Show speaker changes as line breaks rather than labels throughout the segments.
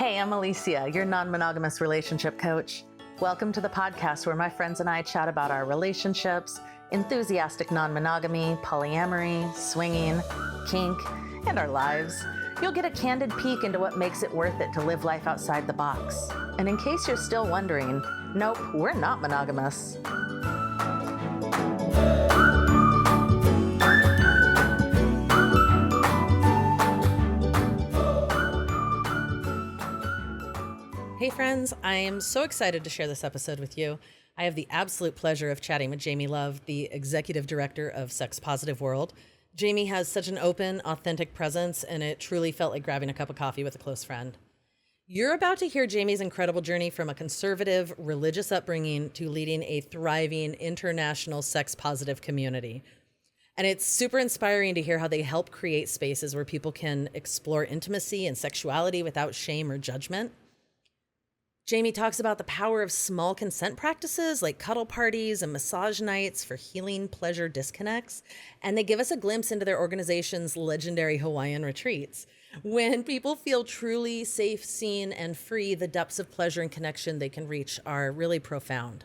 Hey, I'm Alicia, your non-monogamous relationship coach. Welcome to the podcast where my friends and I chat about our relationships, enthusiastic non-monogamy, polyamory, swinging, kink, and our lives. You'll get a candid peek into what makes it worth it to live life outside the box. And in case you're still wondering, nope, we're not monogamous. Hey friends, I am so excited to share this episode with you. I have the absolute pleasure of chatting with Jamie Love, the executive director of Sex Positive World. Jamie has such an open, authentic presence, and it truly felt like grabbing a cup of coffee with a close friend. You're about to hear Jamie's incredible journey from a conservative, religious upbringing to leading a thriving international sex positive community. And it's super inspiring to hear how they help create spaces where people can explore intimacy and sexuality without shame or judgment. Jamie talks about the power of small consent practices like cuddle parties and massage nights for healing pleasure disconnects. And they give us a glimpse into their organization's legendary Hawaiian retreats. When people feel truly safe, seen, and free, the depths of pleasure and connection they can reach are really profound.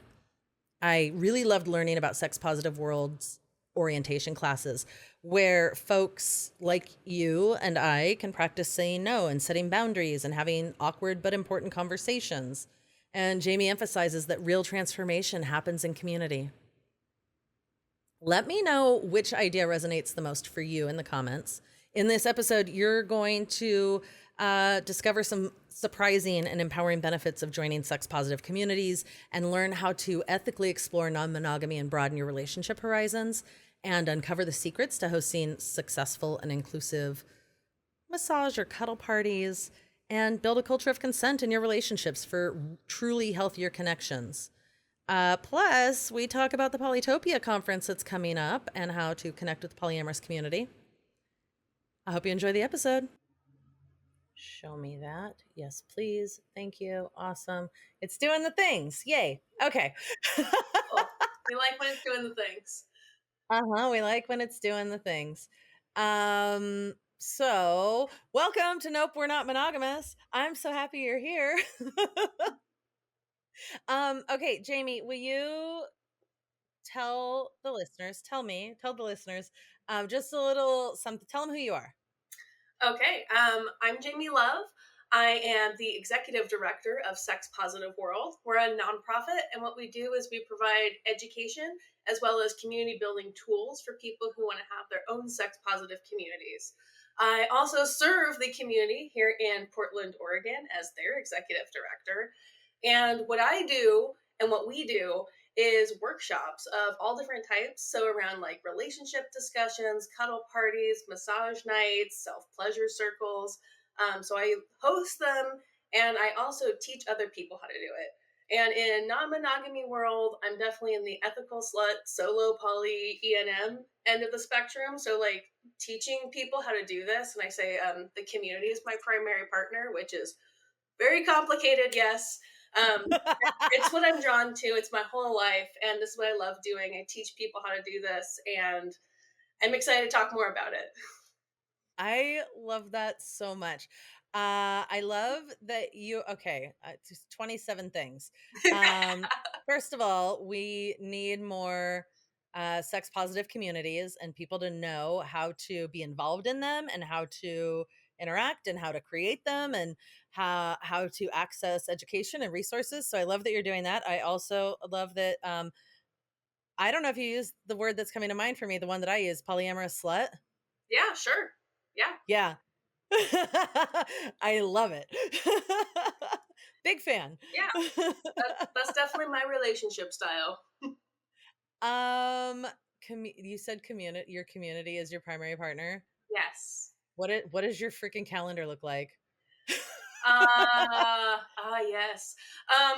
I really loved learning about Sex Positive World's orientation classes, where folks like you and I can practice saying no and setting boundaries and having awkward but important conversations. And Jamie emphasizes that real transformation happens in community. Let me know which idea resonates the most for you in the comments. In this episode, you're going to discover some surprising and empowering benefits of joining sex positive communities and learn how to ethically explore non-monogamy and broaden your relationship horizons, and uncover the secrets to hosting successful and inclusive massage or cuddle parties, and build a culture of consent in your relationships for truly healthier connections. Plus, we talk about the Polytopia conference that's coming up and how to connect with the polyamorous community. I hope you enjoy the episode. Show me that. Yes, please. Thank you. Awesome. It's doing the things. Yay. Okay.
Cool. We like when it's doing the things.
We like when it's doing the things. So welcome to Nope, We're Not Monogamous. I'm so happy you're here. Okay, Jamie, will you tell the listeners, just a little something, tell them who you are.
Okay, I'm Jamie Love. I am the executive director of Sex Positive World. We're a nonprofit, and what we do is we provide education as well as community building tools for people who want to have their own sex positive communities. I also serve the community here in Portland, Oregon as their executive director. And what I do and what we do is workshops of all different types. So around like relationship discussions, cuddle parties, massage nights, self-pleasure circles. So I host them, and I also teach other people how to do it. And in non-monogamy world, I'm definitely in the ethical slut, solo poly, E&M end of the spectrum. So like teaching people how to do this. And I say the community is my primary partner, which is very complicated, yes. It's what I'm drawn to. It's my whole life, and this is what I love doing. I teach people how to do this, and I'm excited to talk more about it.
I love that so much. I love that just 27 things. First of all, we need more sex positive communities and people to know how to be involved in them and how to interact and how to create them and how to access education and resources. So I love that you're doing that. I also love that I don't know if you use the word that's coming to mind for me, the one that I use, polyamorous slut.
Yeah, sure.
Yeah. I love it. Big fan.
Yeah. That's definitely my relationship style.
You said your community is your primary partner.
Yes.
What does your freaking calendar look like?
Yes.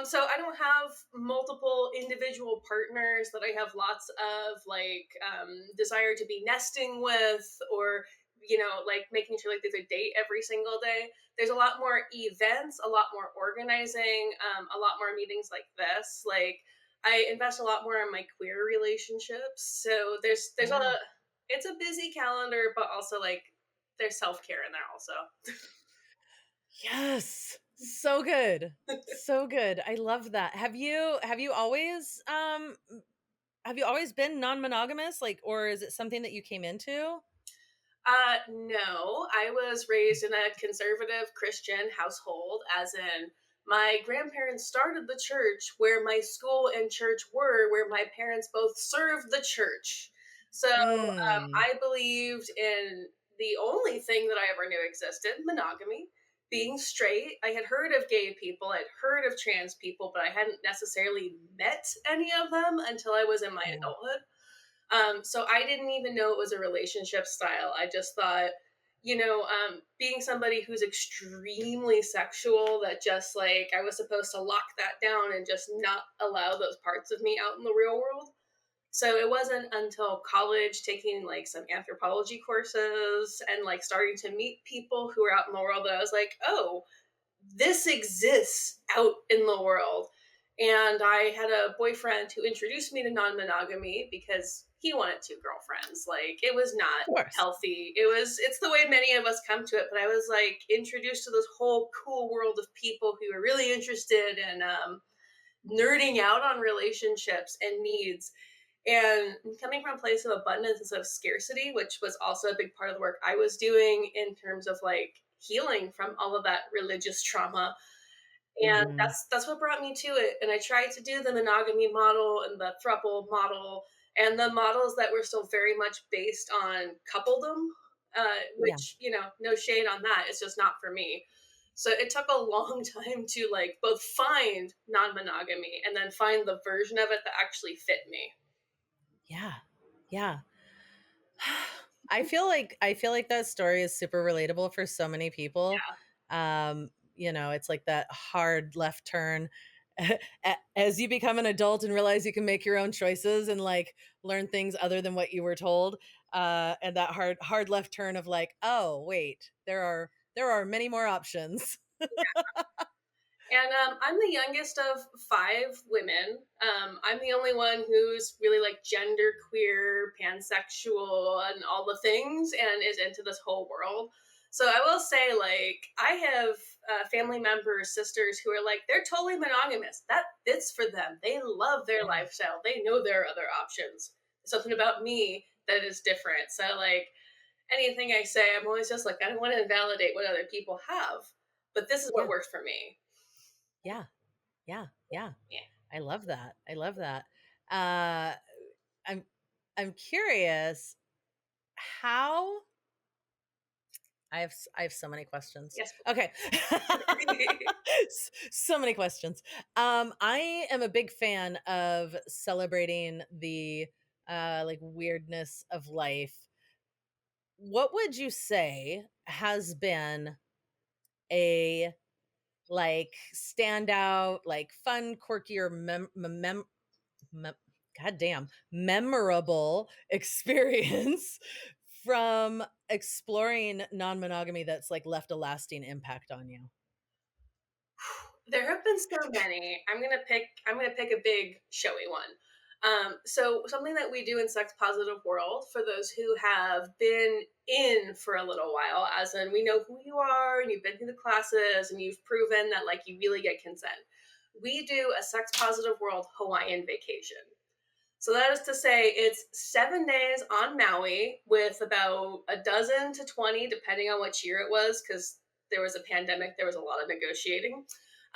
So I don't have multiple individual partners that I have lots of like desire to be nesting with, or like making sure like there's a date every single day. There's a lot more events, a lot more organizing, a lot more meetings like this. Like I invest a lot more in my queer relationships. So there's it's a busy calendar, but also like there's self-care in there also.
Yes. So good. So good. I love that. Have you always been non-monogamous, like, or is it something that you came into?
No, I was raised in a conservative Christian household, as in my grandparents started the church where my school and church were, where my parents both served the church. So
Mm.
I believed in the only thing that I ever knew existed, monogamy, being straight. I had heard of gay people, I'd heard of trans people, but I hadn't necessarily met any of them until I was in my
Yeah.
adulthood. So I didn't even know it was a relationship style. I just thought, being somebody who's extremely sexual, that just like I was supposed to lock that down and just not allow those parts of me out in the real world. So it wasn't until college, taking like some anthropology courses and like starting to meet people who are out in the world, that I was like, oh, this exists out in the world. And I had a boyfriend who introduced me to non monogamy because he wanted two girlfriends. Like, it was not
Of course.
healthy. It's the way many of us come to it. But I was like introduced to this whole cool world of people who were really interested in nerding out on relationships and needs. And coming from a place of abundance instead of scarcity, which was also a big part of the work I was doing in terms of like healing from all of that religious trauma. And
Mhm.
that's what brought me to it. And I tried to do the monogamy model and the throuple model and the models that were still very much based on coupledom,
Yeah.
which, no shade on that. It's just not for me. So it took a long time to like both find non-monogamy and then find the version of it that actually fit me.
Yeah. Yeah. I feel like that story is super relatable for so many people.
Yeah.
It's like that hard left turn as you become an adult and realize you can make your own choices and like learn things other than what you were told. And that hard left turn of like, oh wait, there are many more options.
And I'm the youngest of five women. I'm the only one who's really like gender queer, pansexual, and all the things, and is into this whole world. So I will say, like, I have family members, sisters who are like, they're totally monogamous. That fits for them. They love their
Yeah.
lifestyle. They know there are other options. Something about me that is different. So, like, anything I say, I'm always just like, I don't want to invalidate what other people have, but this is what
Yeah.
works for me.
Yeah. Yeah. Yeah.
Yeah.
I love that. I love that. Uh I'm I'm curious how I have so many questions.
Yes.
Okay. So many questions. I am a big fan of celebrating the like weirdness of life. What would you say has been a like standout, like fun, quirky, or mem- goddamn memorable experience from exploring non-monogamy that's like left a lasting impact on you?
There have been so many. I'm gonna pick a big showy one. So something that we do in Sex Positive World, for those who have been in for a little while, as in we know who you are and you've been through the classes and you've proven that like you really get consent. We do a Sex Positive World Hawaiian vacation. So that is to say, it's 7 days on Maui with about a dozen to 20, depending on which year it was, because there was a pandemic, there was a lot of negotiating,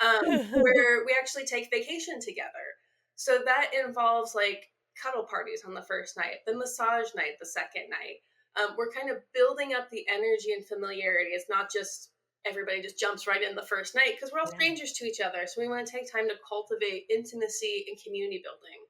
where we actually take vacation together. So that involves like cuddle parties on the first night, the massage night, the second night. We're kind of building up the energy and familiarity. It's not just everybody just jumps right in the first night because we're all
Yeah.
strangers to each other. So we want to take time to cultivate intimacy and community building.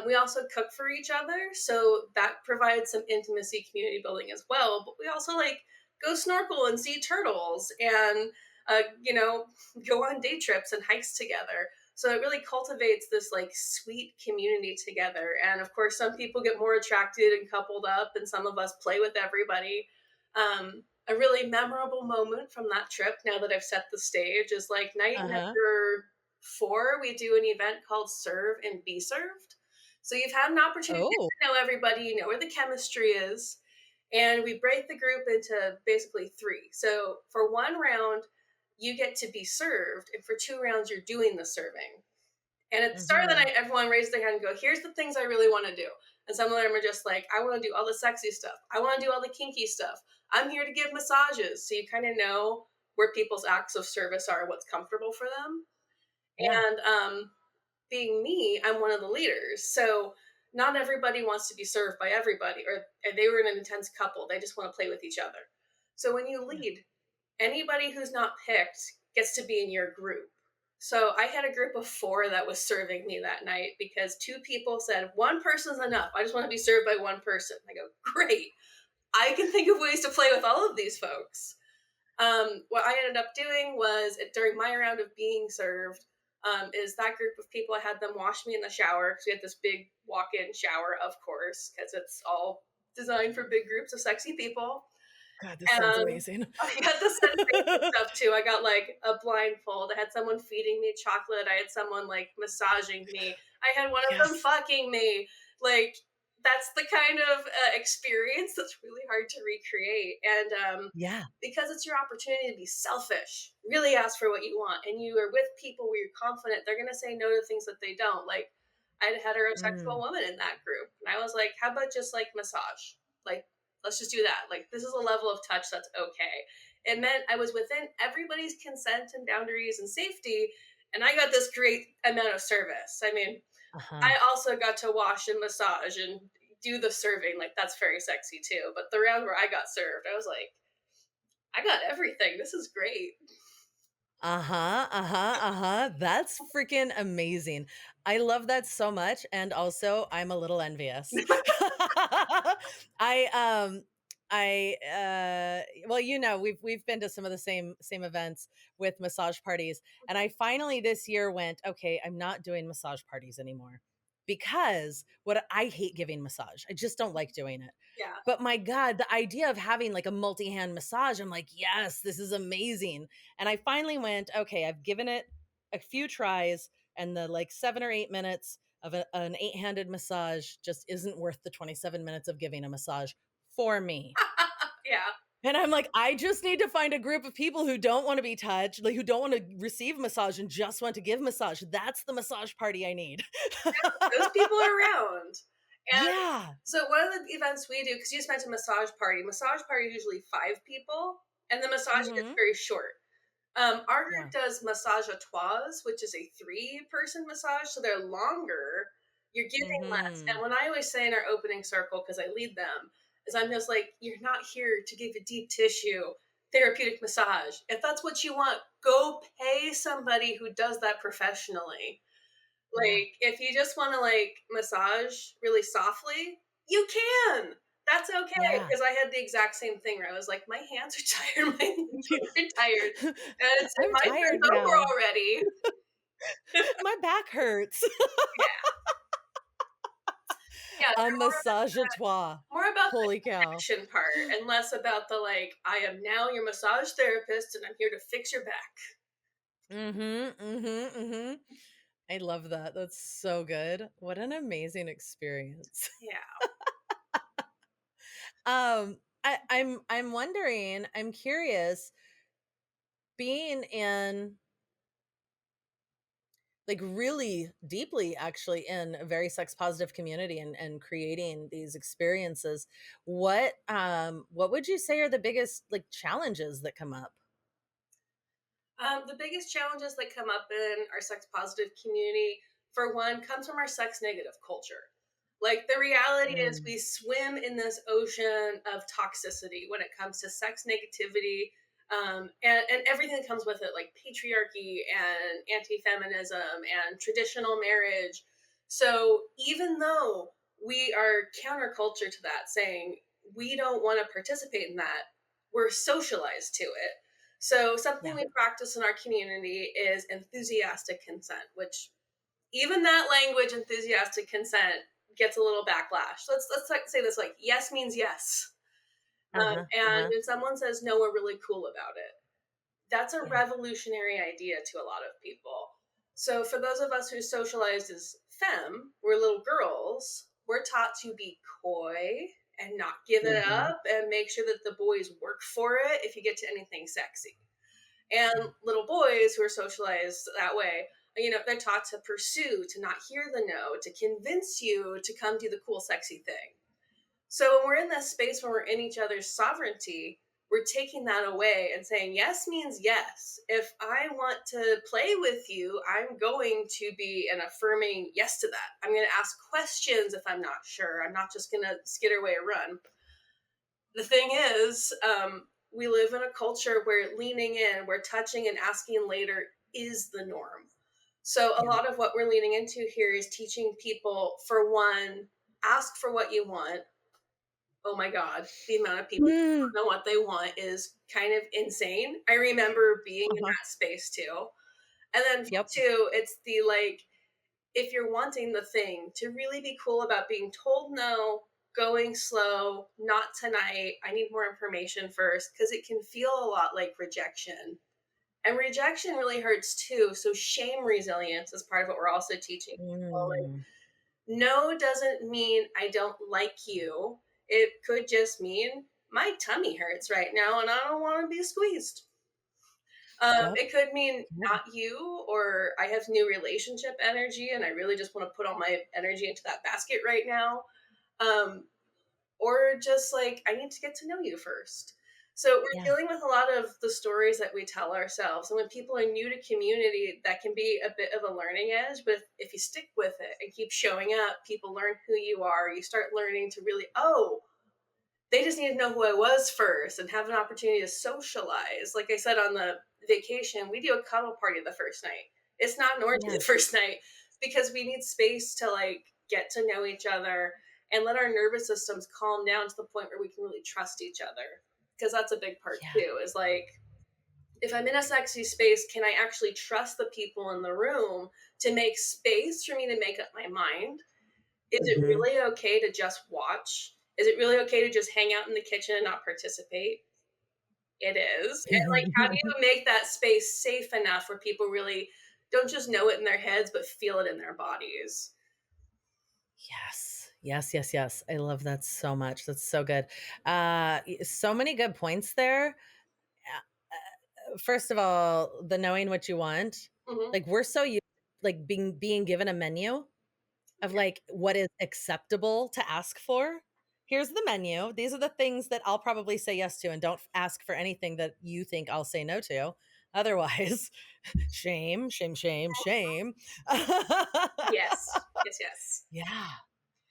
We also cook for each other, so that provides some intimacy, community building as well. But we also like go snorkel and see turtles, and uh, you know, go on day trips and hikes together. So it really cultivates this like sweet community together. And of course, some people get more attracted and coupled up, and some of us play with everybody. A really memorable moment from that trip, now that I've set the stage, is like night
Uh-huh.
number four. We do an event called Serve and Be Served. So you've had an opportunity
Oh.
to know everybody, you know where the chemistry is, and we break the group into basically three. So for one round, you get to be served, and for 2 rounds you're doing the serving. And at the start of the
Mm-hmm.
night, everyone raised their hand and go, here's the things I really want to do. And some of them are just like, I want to do all the sexy stuff. I want to do all the kinky stuff. I'm here to give massages. So you kind of know where people's acts of service are, what's comfortable for them.
Yeah.
And being me, I'm one of the leaders. So not everybody wants to be served by everybody, or they were in an intense couple. They just want to play with each other. So when you
Yeah.
lead, anybody who's not picked gets to be in your group. So I had a group of 4 that was serving me that night because 2 people said, one person's enough. I just want to be served by one person. I go, great. I can think of ways to play with all of these folks. What I ended up doing was during my round of being served, is that group of people, I had them wash me in the shower because we had this big walk-in shower, of course, because it's all designed for big groups of sexy people.
God, this sounds
And
amazing.
I got the sensation stuff too. I got like a blindfold. I had someone feeding me chocolate. I had someone like massaging me. I had one of them
Yes.
fucking me. Like, that's the kind of experience that's really hard to recreate. And
Yeah.
because it's your opportunity to be selfish, really ask for what you want, and you are with people where you're confident they're going to say no to things that they don't. Like, I had a heterosexual
Mm.
woman in that group, and I was like, how about just like massage? Like, let's just do that. Like, this is a level of touch that's okay. It meant I was within everybody's consent and boundaries and safety, and I got this great amount of service. I mean,
Uh-huh.
I also got to wash and massage and do the serving. Like, that's very sexy too. But the round where I got served, I was like, I got everything. This is great.
Uh-huh, uh-huh, uh-huh. That's freaking amazing. I love that so much, and also I'm a little envious. I well, we've been to some of the same events with massage parties, and I finally this year went, okay, I'm not doing massage parties anymore because what I hate giving massage. I just don't like doing it.
Yeah.
But my God, the idea of having like a multi-hand massage, I'm like, yes, this is amazing. And I finally went, okay, I've given it a few tries, and the like 7 or 8 minutes of an eight-handed massage just isn't worth the 27 minutes of giving a massage for me.
Yeah.
And I'm like, I just need to find a group of people who don't want to be touched, like who don't want to receive massage and just want to give massage. That's the massage party I need.
Those people are around. And
Yeah.
so one of the events we do, because you just mentioned massage party is usually 5 people, and the massage gets
Hmm.
very short. Our group
Yeah.
does massage à trois, which is a 3-person massage, so they're longer. You're giving less. And
Hmm.
when I always say in our opening circle, because I lead them, is I'm just like, you're not here to give a deep tissue therapeutic massage. If that's what you want, go pay somebody who does that professionally.
Yeah.
Like, if you just want to like massage really softly, you can. That's okay.
Yeah.
Because I had the exact same thing where I was like, my hands are tired, my hands are tired. And it's
I'm
my
tired
turn's over
now.
already.
My back hurts.
Yeah. Yeah.
A
They're
massage à trois.
more about the
Holy cow.
connection part and less about the like, I am now your massage therapist and I'm here to fix your back.
Mhm, mhm, mhm. I love that. That's so good. What an amazing experience.
Yeah.
I'm wondering, I'm curious, being in like really deeply actually in a very sex positive community and creating these experiences, what would you say are the biggest like challenges that come up?
The biggest challenges that come up in our sex positive community, for one, comes from our sex negative culture. Like, the reality is,
Mm,
we swim in this ocean of toxicity when it comes to sex negativity, and everything that comes with it, like patriarchy and anti feminism and traditional marriage. So, even though we are counterculture to that, saying we don't want to participate in that, we're socialized to it. So something
yeah.
we practice in our community is enthusiastic consent, which, even that language, enthusiastic consent, gets a little backlash. So let's like say this, like, yes means yes.
Uh-huh.
And
Uh-huh.
when someone says no, we're really cool about it. That's a
Yeah.
revolutionary idea to a lot of people. So for those of us who socialized as femme, we're little girls, we're taught to be coy and not give it
Mhm.
up and make sure that the boys work for it if you get to anything sexy. And little boys who are socialized that way, they're taught to pursue, to not hear the no, to convince you to come do the cool, sexy thing. So when we're in that space, when we're in each other's sovereignty, we're taking that away and saying yes means yes. If I want to play with you, I'm going to be an affirming yes to that. I'm going to ask questions if I'm not sure. I'm not just going to skitter away or run. The thing is, we live in a culture where leaning in, where touching and asking later is the norm. So a
Yeah.
lot of what we're leaning into here is teaching people, for one, ask for what you want. Oh my God, the amount of people who
Mm.
don't know what they want is kind of insane. I remember being in
Uh-huh.
that space too. And then
Yep.
two, it's the like, if you're wanting the thing, to really be cool about being told no, going slow, not tonight, I need more information first, because it can feel a lot like rejection. And rejection really hurts too. So shame resilience is part of what we're also teaching people. Like,
Mm.
no doesn't mean I don't like you. It could just mean my tummy hurts right now and I don't want to be squeezed.
Yep.
It could mean
Yep.
not you, or I have new relationship energy and I really just want to put all my energy into that basket right now. Um, or just like, I need to get to know you first. So we're
Yeah.
dealing with a lot of the stories that we tell ourselves. And when people are new to community, that can be a bit of a learning edge. But if you stick with it and keep showing up, people learn who you are. You start learning to really, oh, they just need to know who I was first and have an opportunity to socialize. Like I said on the vacation, we do a cuddle party the first night. It's not an orgy
Yeah.
the first night because we need space to like get to know each other and let our nervous systems calm down to the point where we can really trust each other. Because that's a big part
Yeah.
too, is like, if I'm in a sexy space, can I actually trust the people in the room to make space for me to make up my mind? Is it
Hmm.
really okay to just watch? Is it really okay to just hang out in the kitchen and not participate? It is. And like, how do you make that space safe enough where people really don't just know it in their heads, but feel it in their bodies?
Yes. Yes, yes, yes. I love that so much. That's so good. So many good points there. First of all, the knowing what you want.
Hmm.
Like we're so used like being given a menu of like what is acceptable to ask for. Here's the menu. These are the things that I'll probably say yes to and don't ask for anything that you think I'll say no to. Otherwise, shame, shame, shame, shame.
Yes. Yes. Yes.
Yeah.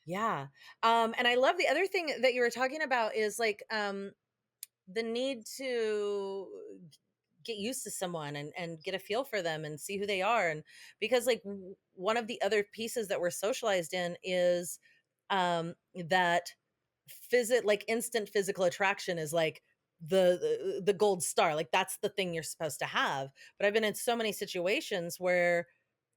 Yeah. And I love the other thing that you were talking about is like the need to get used to someone and get a feel for them and see who they are. And because like one of the other pieces that we're socialized in is that like instant physical attraction is like the gold star. Like that's the thing you're supposed to have. But I've been in so many situations where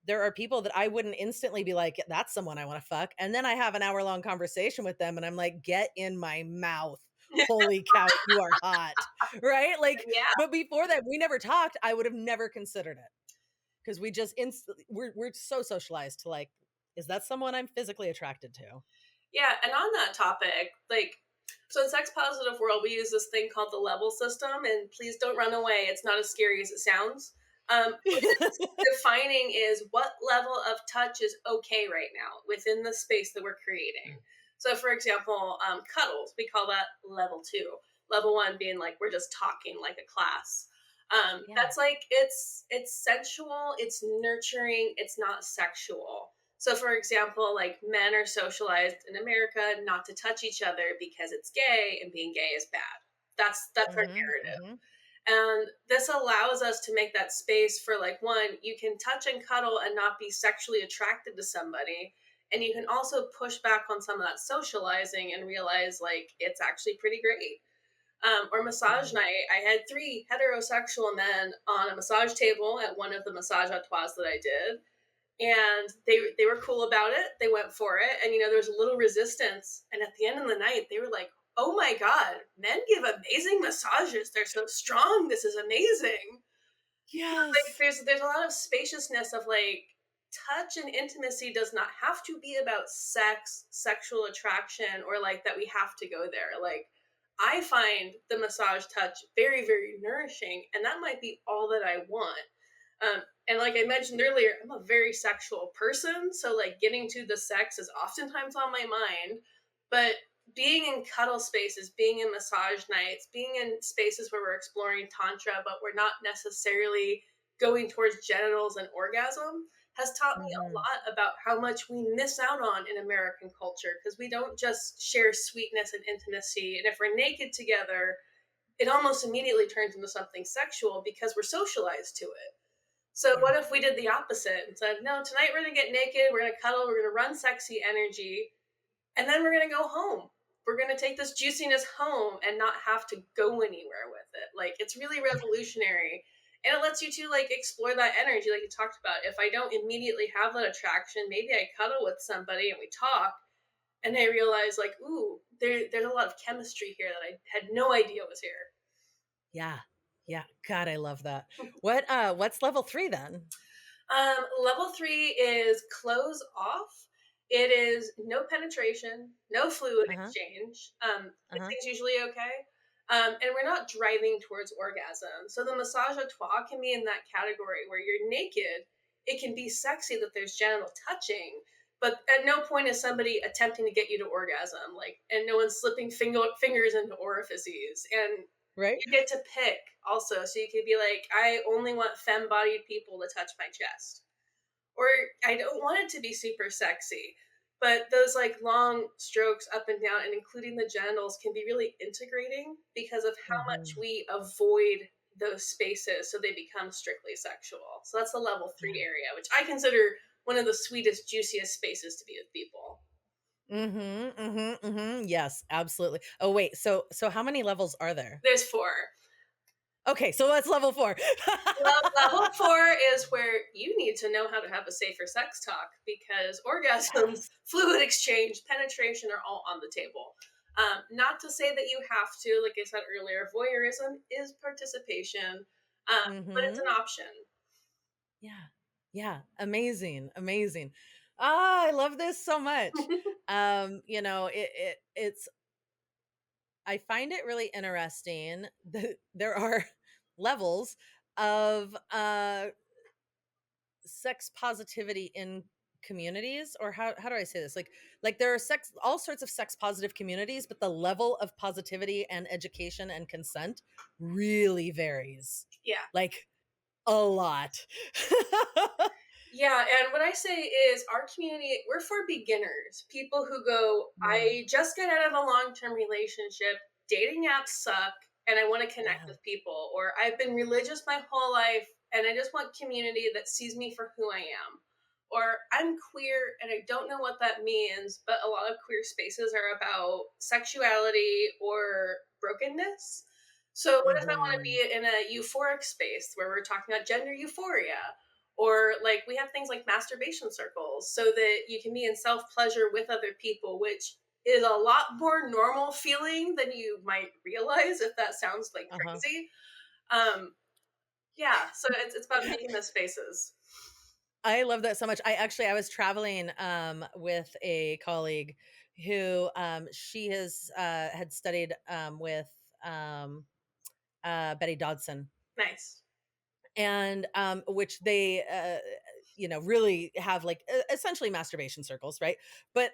there are people that I wouldn't instantly be like, that's someone I want to fuck. And then I have an hour long conversation with them and I'm like, get in my mouth. Holy cow, you are hot. Right? Like,
Yeah.
but before that, we never talked. I would have never considered it because we just instantly, we're so socialized to like, is that someone I'm physically attracted to?
Yeah, and on that topic, like, so in sex positive world, we use this thing called the level system, and please don't run away. It's not as scary as it sounds. What it's defining is what level of touch is okay right now within the space that we're creating. So, for example, cuddles, we call that level two. Level one being like we're just talking like a class.
Yeah.
That's like it's sensual, it's nurturing, it's not sexual. So, for example, like men are socialized in America not to touch each other because it's gay, and being gay is bad. That's our
Hmm.
narrative.
Hmm.
And this allows us to make that space for like one, you can touch and cuddle and not be sexually attracted to somebody. And you can also push back on some of that socializing and realize like it's actually pretty great. Or massage
Hmm.
night. I had three heterosexual men on a massage table at one of the massage atois that I did, and they were cool about it. They went for it, and there was a little resistance. And at the end of the night, they were like, "Oh my god, men give amazing massages. They're so strong. This is amazing." Like
Yes.
there's a lot of spaciousness of like touch and intimacy does not have to be about sex, sexual attraction, or like that we have to go there. Like I find the massage touch very, very nourishing, and that might be all that I want. And like I mentioned earlier, I'm a very sexual person, so like getting to the sex is oftentimes on my mind. But being in cuddle spaces, being in massage nights, being in spaces where we're exploring tantra, but we're not necessarily going towards genitals and orgasm, has taught me a
Hmm.
lot about how much we miss out on in American culture because we don't just share sweetness and intimacy. And if we're naked together, it almost immediately turns into something sexual because we're socialized to it. So
Yeah.
what if we did the opposite and said, no, tonight we're gonna get naked, we're gonna cuddle, we're gonna run sexy energy, and then we're gonna go home. We're gonna take this juiciness home and not have to go anywhere with it. Like it's really revolutionary. And it lets you to like explore that energy, like you talked about. If I don't immediately have that attraction, maybe I cuddle with somebody and we talk, and I realize like, ooh, there's a lot of chemistry here that I had no idea was here.
Yeah. Yeah. God, I love that. What's level 3 then?
Level three is close off. It is no penetration, no fluid
Uh-huh.
exchange.
Uh-huh.
Everything's usually okay. And we're not driving towards orgasm. So the massage à trois can be in that category where you're naked. It can be sexy that there's genital touching, but at no point is somebody attempting to get you to orgasm. Like, and no one's slipping fingers into orifices. And
Right?
you get to pick also. So you could be like, I only want femme bodied people to touch my chest. Or I don't want it to be super sexy. But those like long strokes up and down and including the genitals can be really integrating because of how much
Mhm.
we avoid those spaces so they become strictly sexual. So that's the level
Yeah.
three area, which I consider one of the sweetest, juiciest spaces to be with people.
Mhm. Mhm. Mhm. Yes, absolutely. Oh, wait. So how many levels are there?
There's four.
Okay, so that's level 4.
Level four is where you need to know how to have a safer sex talk because orgasm,
Yes.
fluid exchange, penetration are all on the table. Not to say that you have to, like I said earlier, voyeurism is participation, but it's an
Mhm.
option.
Yeah. Yeah. Amazing. Amazing. Ah, I love this so much. It's I find it really interesting that there are levels of sex positivity in communities, or how do I say this? Like there are sex all sorts of sex positive communities, but the level of positivity and education and consent really varies.
Yeah.
Like a lot.
Yeah, and what I say is our community, we're for beginners, people who go,
Mm,
I just got out of a long term relationship, dating apps suck, and I want to connect
yeah.
with people, or I've been religious my whole life and I just want community that sees me for who I am. Or I'm queer and I don't know what that means, but a lot of queer spaces are about sexuality or brokenness. So, what if I want to
Mhm.
be in a euphoric space where we're talking about gender euphoria? Or like we have things like masturbation circles so that you can be in self pleasure with other people, which is a lot more normal feeling than you might realize if that sounds like
Uh-huh.
crazy. Um, yeah, so it's about making those spaces.
I love that so much. I was traveling with a colleague who she has had studied with um Betty Dodson,
Nice.
and which they really have like essentially masturbation circles, right? But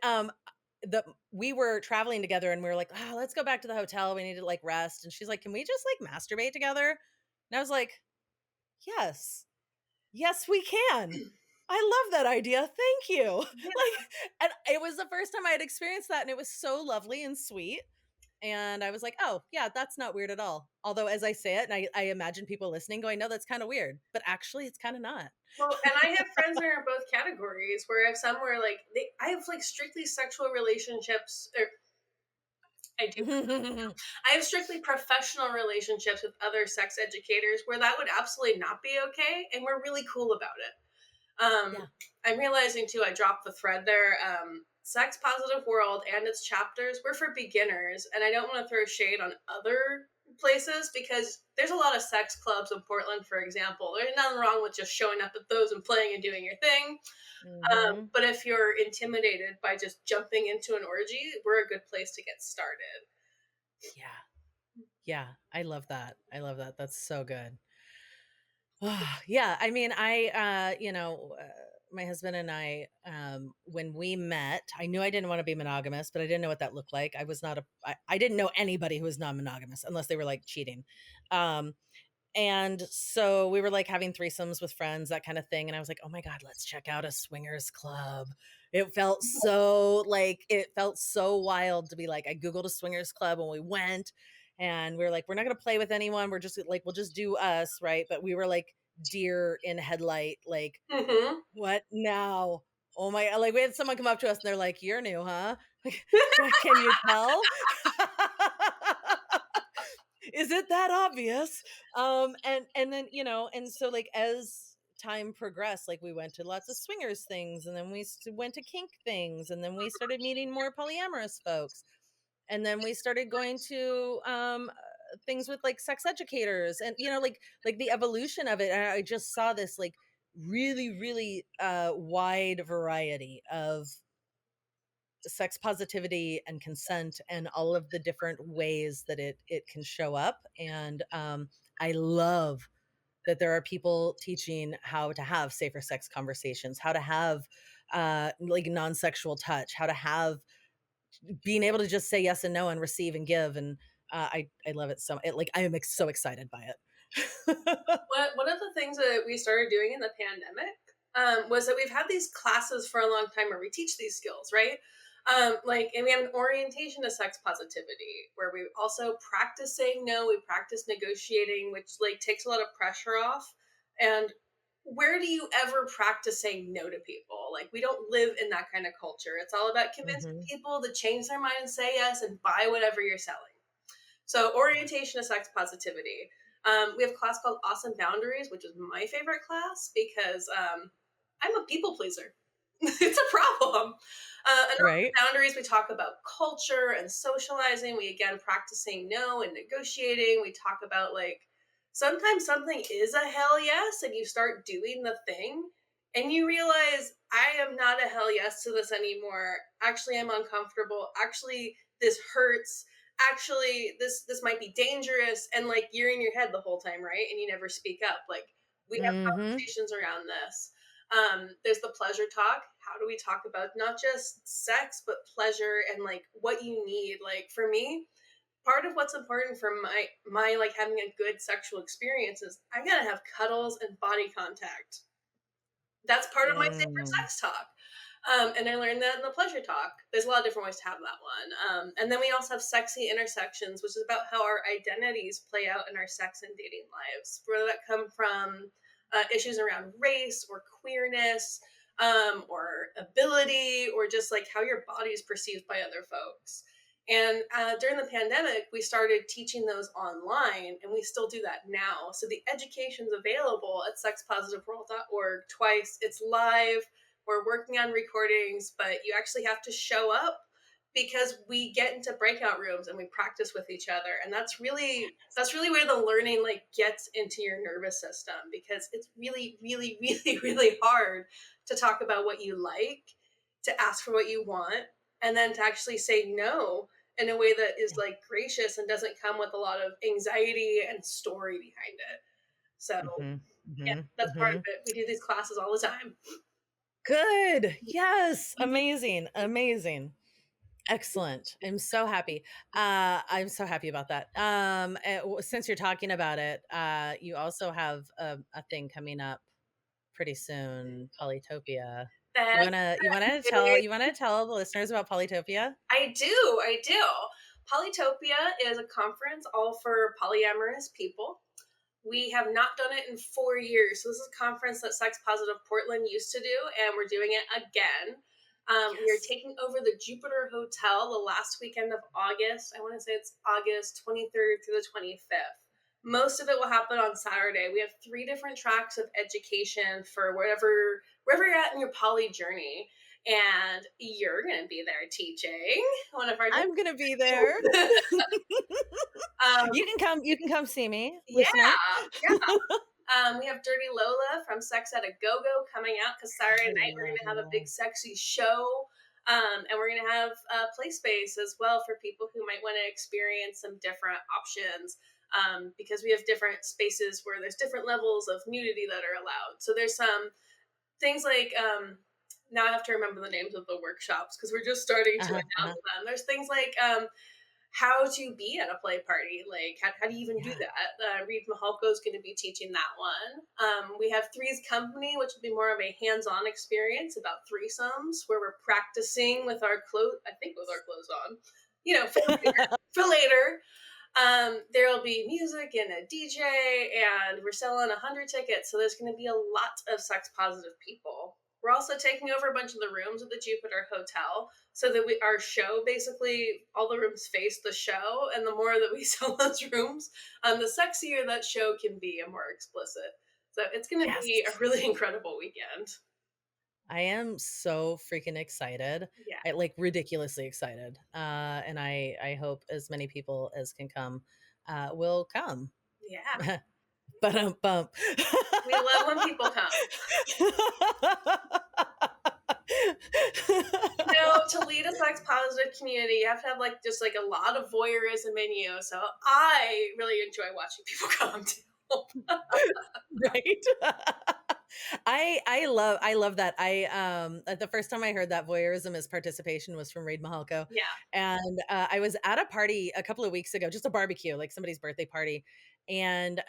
the we were traveling together and we were like, oh, let's go back to the hotel, we need to like rest, and she's like, can we just like masturbate together? And I was like, yes, yes, we can. I love that idea. Thank you.
Yeah.
Like, and it was the first time I had experienced that, and it was so lovely and sweet. And I was like, oh, yeah, that's not weird at all. Although, as I say it, and I imagine people listening going, no, that's kind of weird. But actually, it's kind of not.
Well, and I have friends that are in both categories where if some were like, I have like strictly sexual relationships, or I do. I have strictly professional relationships with other sex educators where that would absolutely not be okay, and we're really cool about it.
Yeah.
I'm realizing too, I dropped the thread there. Sex Positive World and its chapters were for beginners, and I don't want to throw shade on other places because there's a lot of sex clubs in Portland, for example. There's nothing wrong with just showing up at those and playing and doing your thing.
Hmm.
But if you're intimidated by just jumping into an orgy, we're a good place to get started.
Yeah. Yeah, I love that. I love that. That's so good. Yeah, I mean, my husband and I, when we met, I knew I didn't want to be monogamous, but I didn't know what that looked like. I didn't know anybody who was non-monogamous unless they were like cheating. Um, and so we were like having threesomes with friends, that kind of thing. And I was like, oh my God, let's check out a swingers club. It felt so wild to be like, I Googled a swingers club and we went and we were like, we're not going to play with anyone. We're just like, we'll just do us. Right. But we were like deer in headlight, like,
Mm-hmm.
what now? Oh my, like we had someone come up to us and they're like, you're new, huh? Like, can you tell? Is it that obvious? And then, and so like as time progressed, like we went to lots of swingers things and then went to kink things and then we started meeting more polyamorous folks. And then we started going to things with like sex educators and like the evolution of it. And I just saw this like really, really wide variety of sex positivity and consent and all of the different ways that it can show up. And I love that there are people teaching how to have safer sex conversations, how to have like non-sexual touch, how to have being able to just say yes and no and receive and give. And I love it like I am so excited by it.
One of the things that we started doing in the pandemic was that we've had these classes for a long time where we teach these skills, right? And we have an orientation to sex positivity where we also practice saying no, we practice negotiating, which like takes a lot of pressure off. And where do you ever practice saying no to people? Like, we don't live in that kind of culture. It's all about convincing
Hmm.
people to change their mind and say yes and buy whatever you're selling. So, orientation to sex positivity. We have a class called Awesome Boundaries, which is my favorite class because I'm a people pleaser. It's a problem. And Awesome
Right.
Boundaries, we talk about culture and socializing. We again practice saying no and negotiating. We talk about like sometimes something is a hell yes, and you start doing the thing, and you realize I am not a hell yes to this anymore. Actually, I'm uncomfortable. Actually, this hurts. Actually, this might be dangerous, and like you're in your head the whole time, right? And you never speak up. Like, we have
Hmm.
conversations around this. There's the pleasure talk. How do we talk about not just sex but pleasure and like what you need? Like, for me, part of what's important for my like having a good sexual experience is I gotta have cuddles and body contact. That's part of my safer
Mm.
sex talk. And I learned that in the pleasure talk. There's a lot of different ways to have that one. And then we also have sexy intersections, which is about how our identities play out in our sex and dating lives, whether that come from issues around race or queerness, or ability, or just like how your body is perceived by other folks. And during the pandemic, we started teaching those online, and we still do that now. So the education's available at sexpositiveworld.org twice. It's live. We're working on recordings, but you actually have to show up because we get into breakout rooms and we practice with each other. And that's really where the learning like gets into your nervous system, because it's really, really, really, really hard to talk about what you like, to ask for what you want, and then to actually say no in a way that is like gracious and doesn't come with a lot of anxiety and story behind it. So
Hmm.
yeah,
Hmm.
that's part
Hmm.
of it. We do these classes all the time.
Good. Yes. Amazing. Amazing. Excellent. I'm so happy about that. Since you're talking about it, you also have a thing coming up pretty soon, Polytopia.
That's
You wanna tell the listeners about Polytopia?
I do. Polytopia is a conference all for polyamorous people. We have not done it in 4 years. So this is a conference that Sex Positive Portland used to do, and we're doing it again. We are
Yes.
taking over the Jupiter Hotel the last weekend of August. I want to say it's August 23rd through the 25th. Most of it will happen on Saturday. We have 3 different tracks of education for wherever you're at in your poly journey. And you're going to be there teaching one of our
I'm gonna be there.
um,
You can come see me,
yeah,
listener.
yeah. We have Dirty Lola from Sex at a Go Go coming out because Saturday
I
night we're
love
going to have a big
Lola.
sexy show. And we're going to have a play space as well for people who might want to experience some different options, because we have different spaces where there's different levels of nudity that are allowed. So there's some things like, now I have to remember the names of the workshops because we're just starting to
Uh-huh, uh-huh.
announce them. There's things like, how to be at a play party. Like, how do you even do
Yeah.
that? Reed Mahalko is going to be teaching that one. We have Three's Company, which will be more of a hands-on experience about threesomes, where we're practicing with our clothes. I think with our clothes on, for later. For later. There will be music and a DJ, and we're selling 100 tickets. So there's going to be a lot of sex positive people. We're also taking over a bunch of the rooms at the Jupiter Hotel so that our show, basically all the rooms face the show. And the more that we sell those rooms, the sexier that show can be and more explicit. So it's going to be a
Yes.
really incredible weekend.
I am so freaking excited.
Yeah.
I like ridiculously excited. And I hope as many people as can come will come.
Yeah.
But bump.
We love when people come. To lead a sex positive community, you have to have like just like a lot of voyeurism in you. So I really enjoy watching people come too.
Right. I love that. The first time I heard that voyeurism as participation was from Reid Mahalko.
Yeah.
And I was at a party a couple of weeks ago, just a barbecue, like somebody's birthday party. And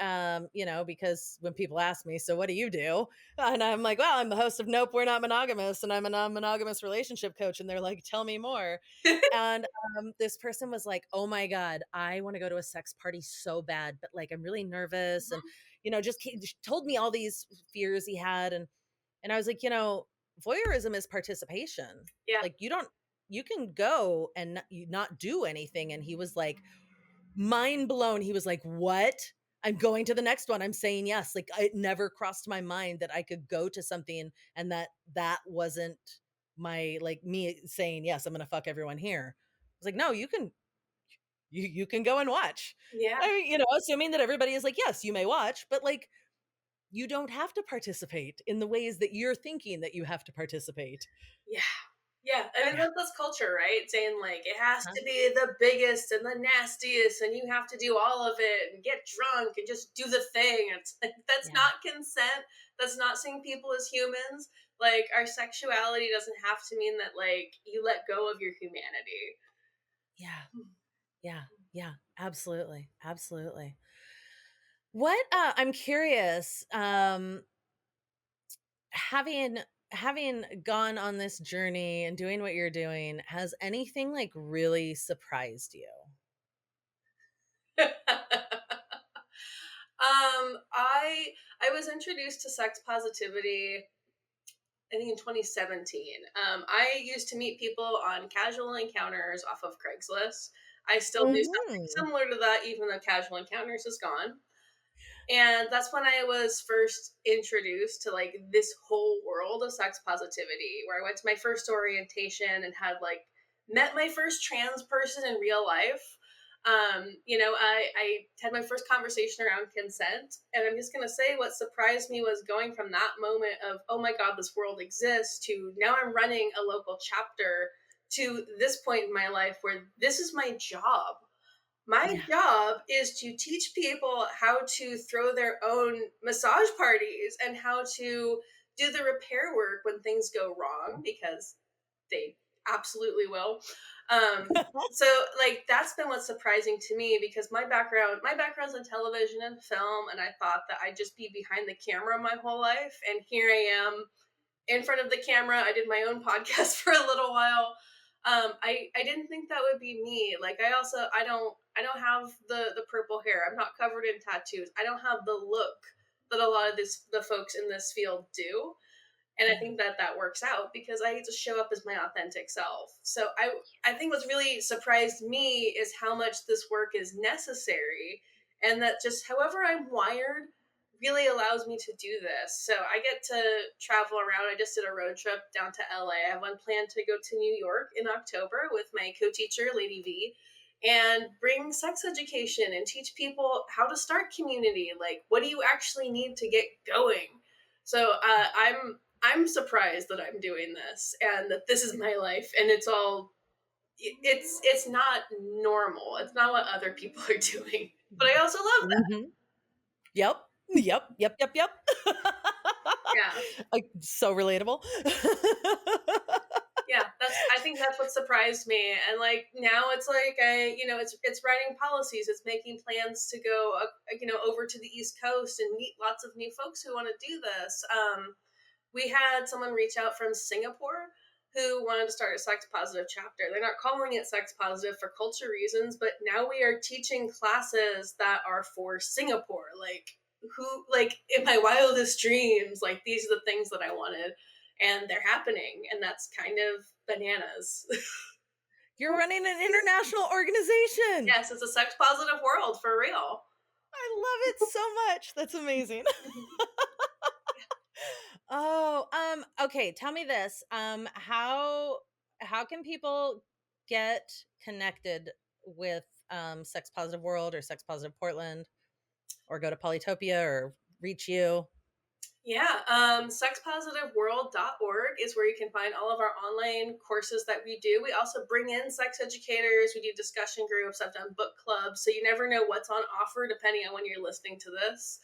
because when people ask me, so what do you do? And I'm like, well, I'm the host of Nope, We're Not Monogamous, and I'm a non-monogamous relationship coach. And they're like, tell me more. And this person was like, oh my God, I want to go to a sex party so bad, but like I'm really nervous. And just told me all these fears he had. And I was like, voyeurism is participation.
Yeah.
Like you can go and not do anything. And he was like, mind blown. He was like, what? I'm going to the next one. I'm saying yes. Like it never crossed my mind that I could go to something and that wasn't my, like, me saying, yes, I'm going to fuck everyone here. I was like, no, you can go and watch.
Yeah.
I mean, assuming that everybody is like, yes, you may watch, but like, you don't have to participate in the ways that you're thinking that you have to participate.
Yeah. Yeah. I mean,
Yeah.
that's culture, right? Saying like it has
Huh?
to be the biggest and the nastiest, and you have to do all of it and get drunk and just do the thing. It's like, that's
Yeah.
not consent. That's not seeing people as humans. Like, our sexuality doesn't have to mean that like you let go of your humanity.
Yeah. Yeah. Yeah. Absolutely. Absolutely. What I'm curious, having gone on this journey and doing what you're doing, has anything like really surprised you?
I was introduced to sex positivity, I think, in 2017. I used to meet people on casual encounters off of Craigslist. I still do something
Mhm.
similar to that, even though casual encounters is gone. And that's when I was first introduced to like this whole world of sex positivity, where I went to my first orientation and had like met my first trans person in real life. I had my first conversation around consent, and I'm just gonna say what surprised me was going from that moment of, oh my God, this world exists, to now I'm running a local chapter, to this point in my life where this is my job. My
Yeah.
job is to teach people how to throw their own massage parties and how to do the repair work when things go wrong, because they absolutely will. So like that's been what's surprising to me, because my background's in television and film, and I thought that I'd just be behind the camera my whole life, and here I am in front of the camera. I did my own podcast for a little while. I didn't think that would be me. Like, I don't have the purple hair. I'm not covered in tattoos. I don't have the look that a lot of the folks in this field do. And I
Yeah.
think that works out because I get to show up as my authentic self. So I think what's really surprised me is how much this work is necessary, and that just however I'm wired really allows me to do this. So I get to travel around. I just did a road trip down to LA. I have one plan to go to New York in October with my co-teacher, Lady V, and bring sex education and teach people how to start community. Like, what do you actually need to get going? So I'm I'm surprised that I'm doing this and that this is my life, and it's not normal. It's not what other people are doing. But I also love that.
Hmm. Yep. Yep. Yep. Yep. Yep.
Yeah.
Like, so relatable.
Yeah, I think that's what surprised me. And like now it's like it's writing policies, it's making plans to go over to the East Coast and meet lots of new folks who want to do this. We had someone reach out from Singapore who wanted to start a sex positive chapter. They're not calling it sex positive for culture reasons, but now we are teaching classes that are for Singapore. Like in my wildest dreams, like these are the things that I wanted, and they're happening, and that's kind of bananas.
You're running an international organization.
Yes, it's a sex positive world for real.
I love it so much. That's amazing. Oh, okay. Tell me this. How can people get connected with Sex Positive World or Sex Positive Portland, or go to Polytopia or reach you?
Yeah, sexpositiveworld.org is where you can find all of our online courses that we do. We also bring in sex educators, we do discussion groups, I've done book clubs, so you never know what's on offer depending on when you're listening to this.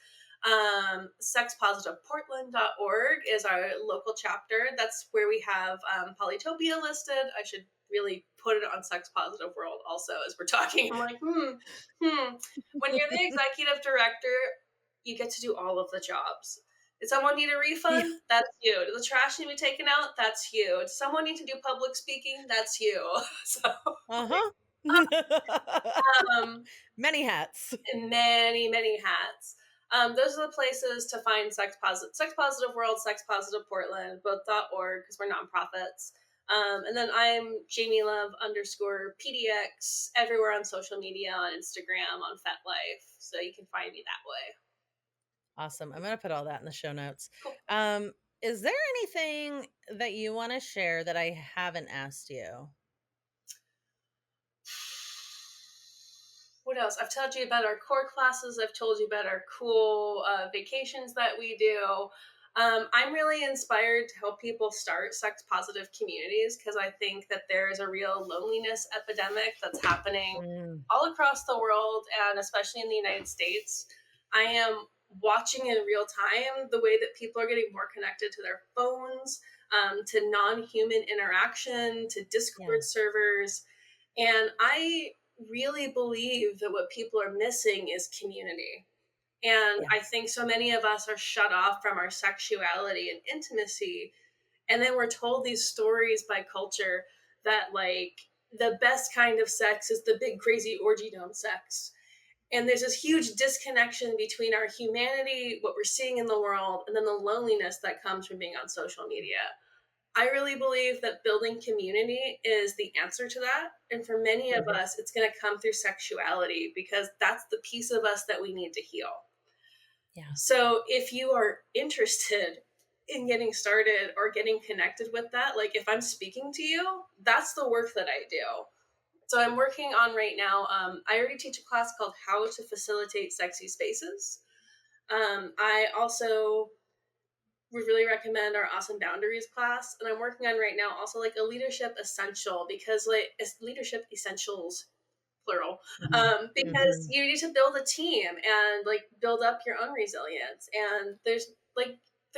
Sexpositiveportland.org is our local chapter. That's where we have Polytopia listed. I should really put it on Sex Positive World also as we're talking. I'm like, hmm. When you're the executive director, you get to do all of the jobs. Did someone need a
Yeah.
refund? That's you. Did the trash need to be taken out? That's you. Did someone need to do public speaking? That's you. So,
Uh-huh.
um,
Many hats.
many, many hats. Those are the places to find Sex Positive World, Sex Positive Portland, both.org, because we're nonprofits. And then I'm Jamie Love underscore PDX everywhere on social media, on Instagram, on FetLife. So you can find me that way.
Awesome. I'm going to put all that in the show notes.
Cool.
Is there anything that you want to share that I haven't asked you?
What else? I've told you about our core classes. I've told you about our cool vacations that we do. I'm really inspired to help people start sex positive communities because I think that there is a real loneliness epidemic that's happening
Mm,
all across the world and especially in the United States. I am watching in real time the way that people are getting more connected to their phones, to non human interaction, to
yeah.
Discord servers. And I really believe that what people are missing is community. And
Yeah.
I think so many of us are shut off from our sexuality and intimacy. And then we're told these stories by culture that, like, the best kind of sex is the big, crazy orgy dome sex. And there's this huge disconnection between our humanity, what we're seeing in the world, and then the loneliness that comes from being on social media. I really believe that building community is the answer to that. And for many of
Mhm.
us, it's going to come through sexuality because that's the piece of us that we need to heal.
Yeah.
So if you are interested in getting started or getting connected with that, like if I'm speaking to you, that's the work that I do. So I'm working on right now. I already teach a class called How to Facilitate Sexy Spaces. I also we really recommend our Awesome Boundaries class, and I'm working on right now also like a leadership essential, because like it's leadership essentials plural,
Mhm.
because
Mhm.
you need to build a team and like build up your own resilience. And there's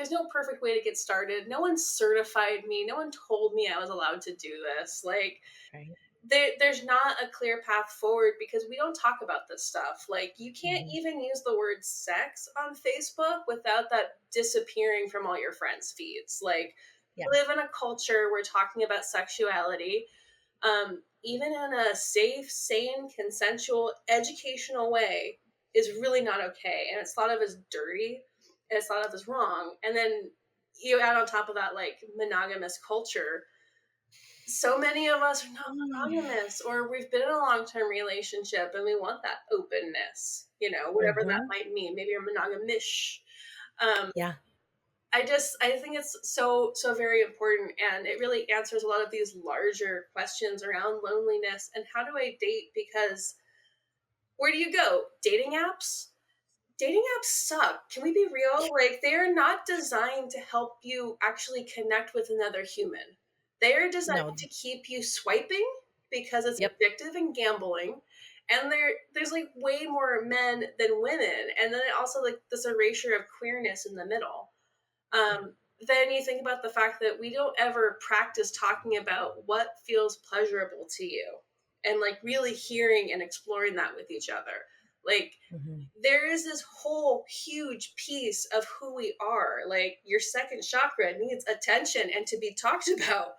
no perfect way to get started. No one certified me. No one told me I was allowed to do this. Like
Right.
there's not a clear path forward because we don't talk about this stuff. Like you can't
Mhm.
even use the word sex on Facebook without that disappearing from all your friends' feeds. Like
Yeah.
we live in a culture where talking about sexuality, even in a safe, sane, consensual, educational way, is really not okay. And it's thought of as dirty and it's thought of as wrong. And then you add on top of that like monogamous culture. So many of us are not monogamous, or we've been in a long-term relationship and we want that openness, whatever that
Mhm.
might mean. Maybe you're monogamish. Um,
Yeah.
I think it's so very important, and it really answers a lot of these larger questions around loneliness and how do I date, because where do you go? Dating apps? dating apps suck. Can we be real? Like, they're not designed to help you actually connect with another human. They are designed
No.
to keep you swiping because it's
Yep.
addictive and gambling. And there's like way more men than women. And then also like this erasure of queerness in the middle.
Yeah.
Then you think about the fact that we don't ever practice talking about what feels pleasurable to you and like really hearing and exploring that with each other. Like,
Mm-hmm.
there is this whole huge piece of who we are. Like, your second chakra needs attention and to be talked about.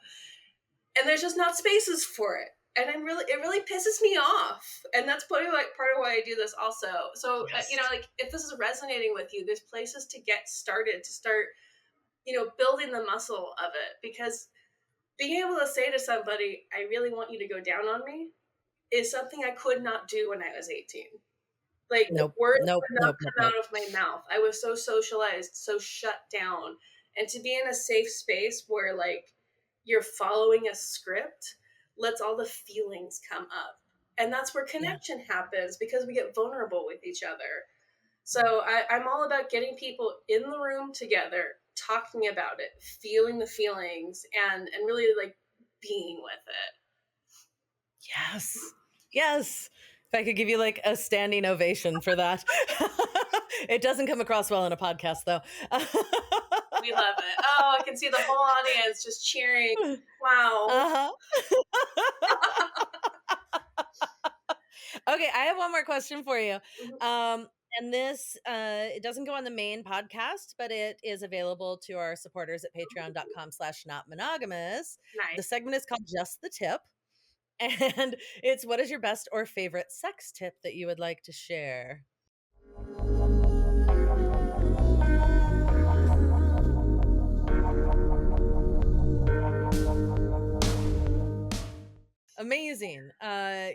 And there's just not spaces for it. And it really pisses me off. And that's probably like part of why I do this also. So,
Yes.
like if this is resonating with you, there's places to get started, to start, building the muscle of it. Because being able to say to somebody, I really want you to go down on me, is something I could not do when I was 18. Like,
Nope.
words
Nope.
would not
Nope. Nope.
come
Nope.
out of my mouth. I was so socialized, so shut down. And to be in a safe space where like you're following a script lets all the feelings come up. And that's where
Yeah.
connection happens, because we get vulnerable with each other. So I'm all about getting people in the room together, talking about it, feeling the feelings, and really like being with it.
Yes. Yes. If I could give you like a standing ovation for that. It doesn't come across well in a podcast though.
We love it. Oh, I can see the whole audience just cheering. Wow.
Uh-huh. Okay, I have one more question for you.
Mhm.
And this it doesn't go on the main podcast, but it is available to our supporters at patreon.com/notmonogamous. The
Nice.
segment is called Just the Tip. And it's, what is your best or favorite sex tip that you would like to share? Amazing.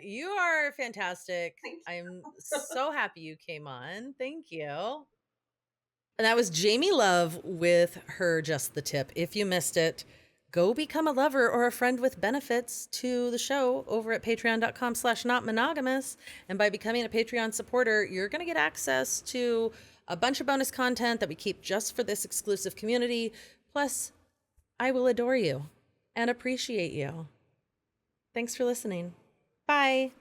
You are fantastic.
Thank
I'm so happy you came on. Thank you. And that was Jamie Love with her Just the Tip. If you missed it, go become a lover or a friend with benefits to the show over at patreon.com/notmonogamous. And by becoming a Patreon supporter, you're going to get access to a bunch of bonus content that we keep just for this exclusive community. Plus, I will adore you and appreciate you. Thanks for listening. Bye.